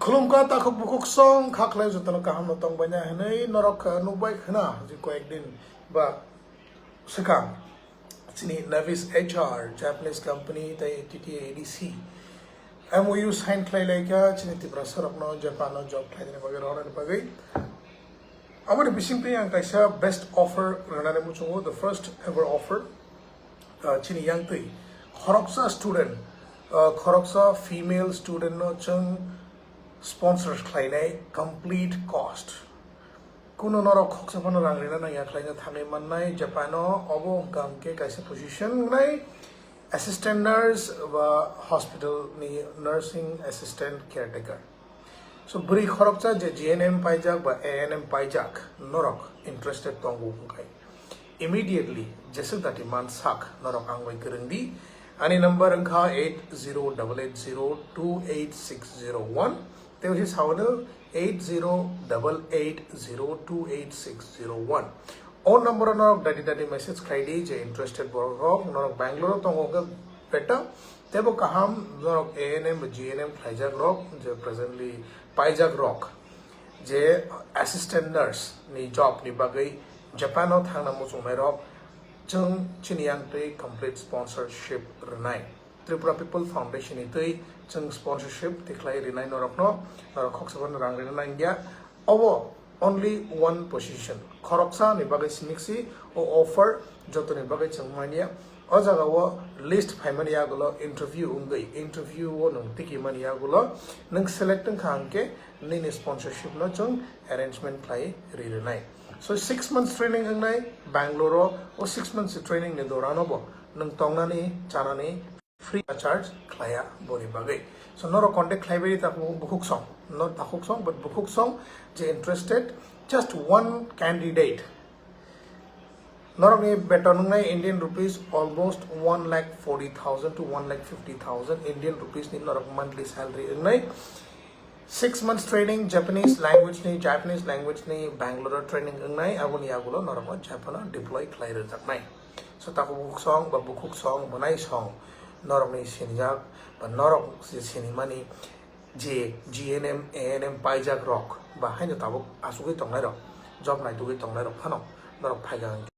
Kulungka takuk bukuk song kaklay jotano kaham notong banyak henai norok nubai kena jiko ekdin ba sekam sini Navis HR Japanese company tai TTADC MOU sign klay laika sini tibra sarap no Japan no job klay ni bagai orang ni bagai amar bisimpli yang kaisa best offer rana ne muchungo the first ever offer sini yang tui khoroksa student khoroksa female student no chung sponsors klay complete cost kuno norok khoksa pano rangrina na ya klay na thame manai Japano obo gamke kaisa position nai assistant nurse wa hospital ni nursing assistant caretaker so buri khoroksa je GNM Paijak ba ANM Paijak norok interested tongu kai immediately jesu dati man sak norok angwai kerengdi ani number angka 8088028601 there is however 8088028601 on number norok dati message khaidi je interested borok norok Bangalore tongo beta tebo kaham norok ANM GNM Paijak Rok je presently Paijak Rok je assistant nurse ni job ni bagai Japano thangna musumai rok chung chiniang tei complete sponsorship renai Tripura People Foundation itui chung sponsorship tiklai renai norok no norok khoksaban rang renai india owo only one position khoroksa ni bagai simiksi o offer joto ni bagai chungmania o jaga wo list phaimania gulo interview wo nung tiki mania gulo nung selecting khangke ni sponsorship no chung arrangement klai renai so 6 months training ngai Bangalore or 6 months training ni dorano bo nung tongnani chanani free charge klaya bori bagai so noro contact library ta bukuk song not takuk song but bukuk song je interested just one candidate noro ni beton ngai Indian rupees almost 1,40,000 to 1,50,000 Indian rupees ni noro monthly salary ngai 6 months training Japanese language ni Bangalore training ngai abun yagulo normal Japan deploy clear nai so ta bukuk song ba bukuk song banai song norok ni sinjak ba norok si sinimani je GNM ANM Paijak Rok ba haina tabuk asugi tongnai rok job nai tugi tongnai rok phano norok phaigang